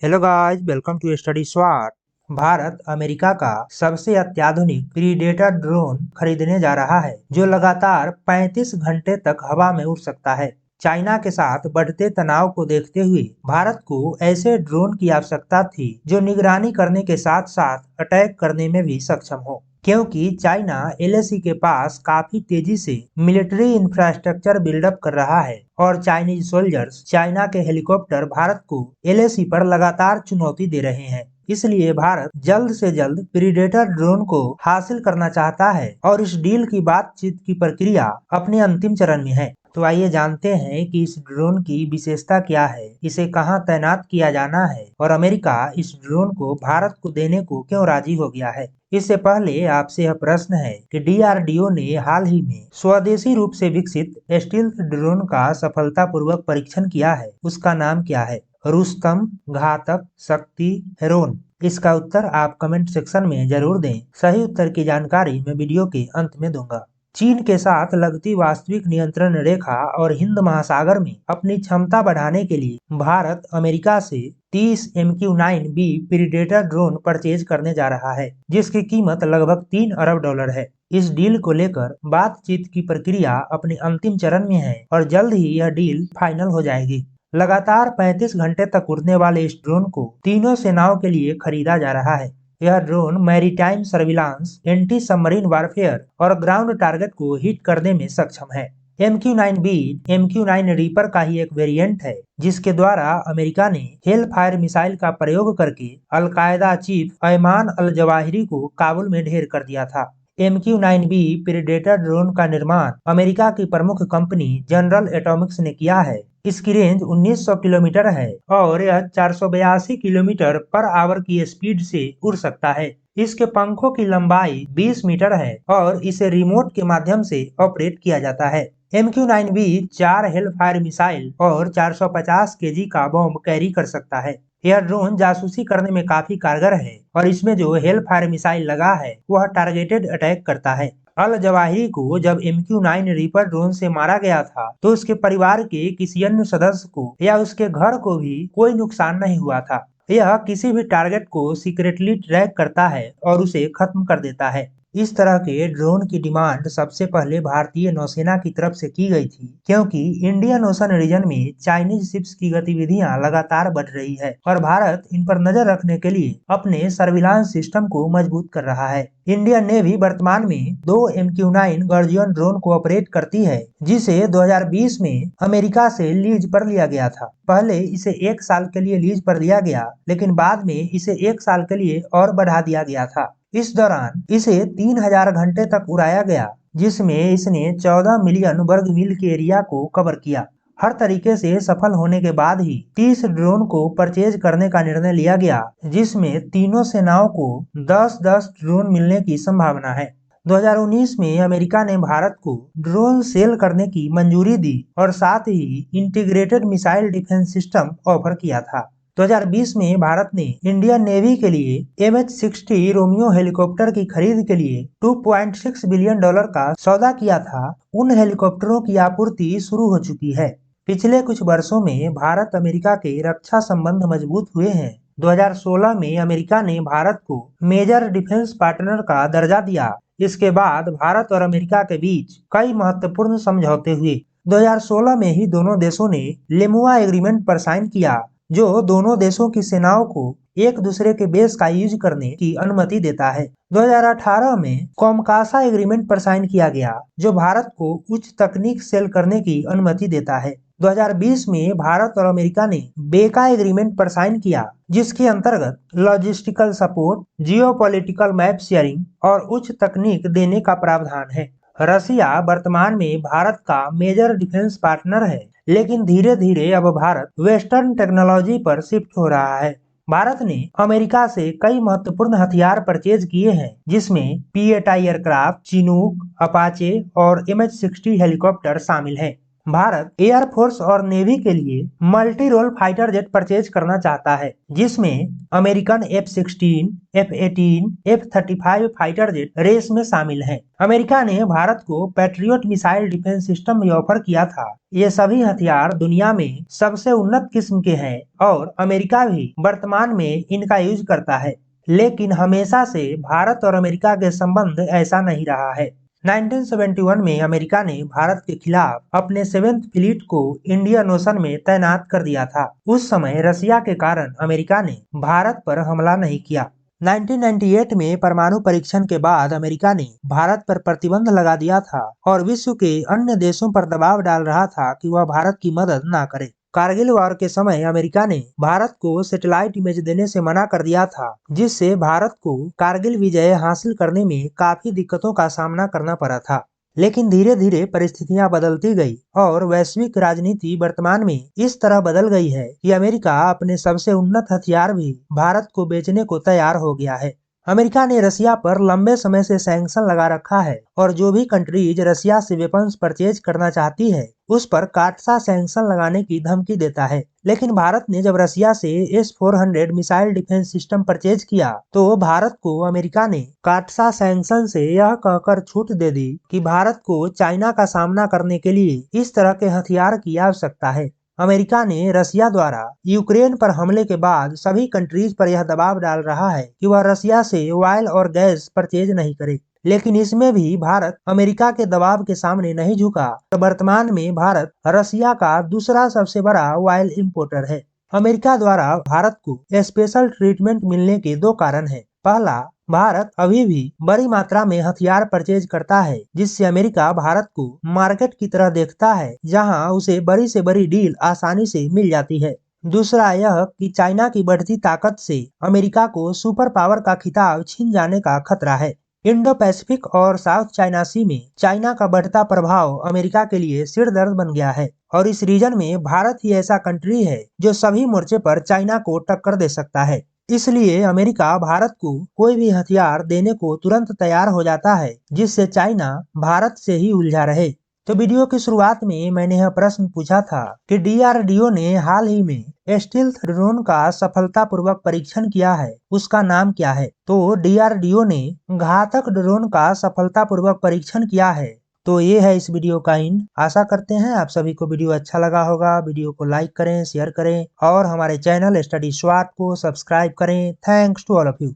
Hello guys, welcome to Study Swat. Bharat America का सबसे अत्याधुनिक प्रीडेटर ड्रोन खरीदने जा रहा है, जो लगातार 35 घंटे तक हवा में उड़ सकता है। चाइना के साथ बढ़ते तनाव को देखते हुए भारत को ऐसे ड्रोन की आवश्यकता थी जो निगरानी करने के साथ साथ अटैक करने में भी सक्षम हो, क्योंकि चाइना एलएसी के पास काफी तेजी से मिलिट्री इंफ्रास्ट्रक्चर बिल्डअप कर रहा है और चाइनीज सोल्जर्स चाइना के हेलीकॉप्टर भारत को एलएसी पर लगातार चुनौती दे रहे हैं। इसलिए भारत जल्द से जल्द प्रीडेटर ड्रोन को हासिल करना चाहता है और इस डील की बातचीत की प्रक्रिया अपने अंतिम चरण में है। तो आइए जानते हैं कि इस ड्रोन की विशेषता क्या है, इसे कहां तैनात किया जाना है और अमेरिका इस ड्रोन को भारत को देने को क्यों राजी हो गया है। इससे पहले आपसे यह प्रश्न है कि डीआरडीओ ने हाल ही में स्वदेशी रूप से विकसित स्टील्थ ड्रोन का सफलतापूर्वक परीक्षण किया है। उसका नाम क्या है? रुस्तम, घातक, शक्ति, हेरोन। इसका उत्तर आप कमेंट सेक्शन में जरूर दें। सही उत्तर की जानकारी मैं वीडियो के अंत में दूंगा। चीन के साथ लगती वास्तविक नियंत्रण रेखा और हिंद महासागर में अपनी क्षमता बढ़ाने के लिए भारत अमेरिका से 30 MQ-9B प्रीडेटर ड्रोन परचेज करने जा रहा है, जिसकी कीमत लगभग $3 अरब है। इस डील को लेकर बातचीत की प्रक्रिया अपने अंतिम चरण में है और जल्द ही यह डील फाइनल हो जाएगी। लगातार 35 घंटे तक उड़ने वाले इस ड्रोन को तीनों सेनाओं के लिए खरीदा जा रहा है। यह drone maritime surveillance, anti submarine warfare और ग्राउंड टारगेट को हिट करने में सक्षम है। MQ-9B MQ-9 रीपर का ही एक वेरिएंट है, जिसके द्वारा अमेरिका ने हेल फायर मिसाइल का प्रयोग करके al Qaeda chief Ayman al Zawahiri को काबुल में ढेर कर दिया था। MQ-9B प्रीडेटर ड्रोन का निर्माण अमेरिका की प्रमुख कंपनी जनरल एटॉमिक्स ने किया है। इसकी रेंज 1900 किलोमीटर है और यह 482 किलोमीटर पर आवर की स्पीड से उड़ सकता है। इसके पंखों की लंबाई 20 मीटर है और इसे रिमोट के माध्यम से ऑपरेट किया जाता है। MQ-9B 4 हेल फायर मिसाइल और 450 केजी का बॉम्ब कैरी कर सकता है। यह ड्रोन जासूसी करने में काफी कारगर है और इसमें जो हेल फायर मिसाइल लगा है वह टारगेटेड अटैक करता है। अल जवाहिरी को जब MQ-9 रीपर ड्रोन से मारा गया था तो उसके परिवार के किसी अन्य सदस्य को या उसके घर को भी कोई नुकसान नहीं हुआ था। यह किसी भी टारगेट को सीक्रेटली ट्रैक करता है और उसे खत्म कर देता है। इस तरह के ड्रोन की डिमांड सबसे पहले भारतीय नौसेना की तरफ से की गई थी, क्योंकि इंडियन ओशन रीजन में चाइनीज शिप्स की गतिविधियां लगातार बढ़ रही है और भारत इन पर नजर रखने के लिए अपने सर्विलांस सिस्टम को मजबूत कर रहा है। इंडियन नेवी वर्तमान में 2 MQ-9 गर्जियन ड्रोन को ऑपरेट करती है, जिसे 2020 में अमेरिका से लीज पर लिया गया था। पहले इसे 1 साल के लिए लीज पर लिया गया, लेकिन बाद में इसे 1 साल के लिए और बढ़ा दिया गया था। इस दौरान इसे 3000 घंटे तक उड़ाया गया, जिसमें इसने 14 मिलियन वर्ग मील के एरिया को कवर किया। हर तरीके से सफल होने के बाद ही 30 ड्रोन को परचेज करने का निर्णय लिया गया, जिसमें तीनों सेनाओं को 10-10 ड्रोन मिलने की संभावना है। 2019 में अमेरिका ने भारत को ड्रोन सेल करने की मंजूरी दी और साथ ही integrated missile defence system offer किया था। 2020 में भारत ने इंडियन नेवी के लिए MH-60 रोमियो हेलीकॉप्टर की खरीद के लिए $2.6 बिलियन का सौदा किया था। उन हेलीकॉप्टरों की आपूर्ति शुरू हो चुकी है। पिछले कुछ वर्षों में भारत अमेरिका के रक्षा संबंध मजबूत हुए हैं। 2016 में अमेरिका ने भारत को मेजर डिफेंस पार्टनर का दर्जा दिया। इसके बाद भारत और अमेरिका के बीच कई महत्वपूर्ण समझौते हुए। 2016 में ही दोनों देशों ने लेमुआ एग्रीमेंट पर साइन किया, जो दोनों देशों की सेनाओं को एक दूसरे के बेस का यूज करने की अनुमति देता है। 2018 में कोमकासा एग्रीमेंट पर साइन किया गया, जो भारत को उच्च तकनीक सेल करने की अनुमति देता है। 2020 में भारत और अमेरिका ने बेका एग्रीमेंट पर साइन किया, जिसके अंतर्गत logistical support, geopolitical map sharing और उच्च तकनीक देने का प्रावधान है। रसिया वर्तमान में भारत का मेजर डिफेंस पार्टनर है, लेकिन धीरे धीरे अब भारत वेस्टर्न टेक्नोलॉजी पर शिफ्ट हो रहा है। भारत ने अमेरिका से कई महत्वपूर्ण हथियार परचेज किए हैं, जिसमें P-8I एयरक्राफ्ट, चिनूक, अपाचे और MH-60 हेलीकॉप्टर शामिल हैं। भारत एयरफोर्स और नेवी के लिए multi role fighter jet purchase करना चाहता है, जिसमें American F-16, F-18, F-35 fighter jet race में शामिल हैं। अमेरिका ने भारत को पैट्रियट मिसाइल डिफेंस सिस्टम भी ऑफर किया था। ये सभी हथियार दुनिया में सबसे उन्नत किस्म के हैं और अमेरिका भी वर्तमान में इनका यूज करता है। लेकिन हमेशा से भारत और अमेरिका के संबंध ऐसा नहीं रहा है। 1971 में अमेरिका ने भारत के खिलाफ अपने 7th फ्लीट को इंडियन ओशन में तैनात कर दिया था। उस समय रसिया के कारण अमेरिका ने भारत पर हमला नहीं किया। 1998 में परमाणु परीक्षण के बाद अमेरिका ने भारत पर प्रतिबंध लगा दिया था और विश्व के अन्य देशों पर दबाव डाल रहा था कि वह भारत की मदद न करे। कारगिल वॉर के समय अमेरिका ने भारत को सैटेलाइट इमेज देने से मना कर दिया था, जिससे भारत को कारगिल विजय हासिल करने में काफी दिक्कतों का सामना करना पड़ा था। लेकिन धीरे धीरे परिस्थितियां बदलती गई और वैश्विक राजनीति वर्तमान में इस तरह बदल गई है कि अमेरिका अपने सबसे उन्नत हथियार भी भारत को बेचने को तैयार हो गया है। अमेरिका ने रसिया पर लंबे समय से सैंक्शन लगा रखा है और जो भी कंट्रीज रसिया से वेपन्स परचेज करना चाहती है उस पर काटसा सैंक्शन लगाने की धमकी देता है। लेकिन भारत ने जब रसिया से S-400 missile defence system purchase किया तो भारत को अमेरिका ने काटसा सैंक्शन से यह कहकर छूट दे दी कि भारत को चाइना का सामना करने के लिए इस तरह के हथियार की आवश्यकता है। अमेरिका ने रसिया द्वारा यूक्रेन पर हमले के बाद सभी कंट्रीज पर यह दबाव डाल रहा है कि वह रसिया से ऑयल और गैस परचेज नहीं करे। लेकिन इसमें भी भारत अमेरिका के दबाव के सामने नहीं झुका। तो वर्तमान में भारत रसिया का दूसरा सबसे बड़ा ऑयल इंपोर्टर है। अमेरिका द्वारा भारत को स्पेशल ट्रीटमेंट मिलने के दो कारण हैं। पहला, भारत अभी भी बड़ी मात्रा में हथियार परचेज करता है, जिससे अमेरिका भारत को मार्केट की तरह देखता है, जहां उसे बड़ी से बड़ी डील आसानी से मिल जाती है। दूसरा यह कि चाइना की बढ़ती ताकत से अमेरिका को सुपर पावर का खिताब छीन जाने का खतरा है। इंडो पैसिफिक और साउथ चाइना सी में चाइना का बढ़ता प्रभाव अमेरिका के लिए सिरदर्द बन गया है और इस रीजन में भारत ही ऐसा कंट्री है जो सभी मोर्चे पर चाइना को टक्कर दे सकता है। इसलिए अमेरिका भारत को कोई भी हथियार देने को तुरंत तैयार हो जाता है, जिससे चाइना भारत से ही उलझा रहे। तो वीडियो की शुरुआत में मैंने यह प्रश्न पूछा था कि DRDO ने हाल ही में स्टील्थ ड्रोन का सफलतापूर्वक परीक्षण किया है, उसका नाम क्या है? तो DRDO ने घातक ड्रोन का सफलतापूर्वक परीक्षण किया है। तो ये है इस वीडियो का एंड। आशा करते हैं आप सभी को वीडियो अच्छा लगा होगा। वीडियो को लाइक करें, शेयर करें और हमारे चैनल स्टडी स्वाट को सब्सक्राइब करें। Thanks to all of you.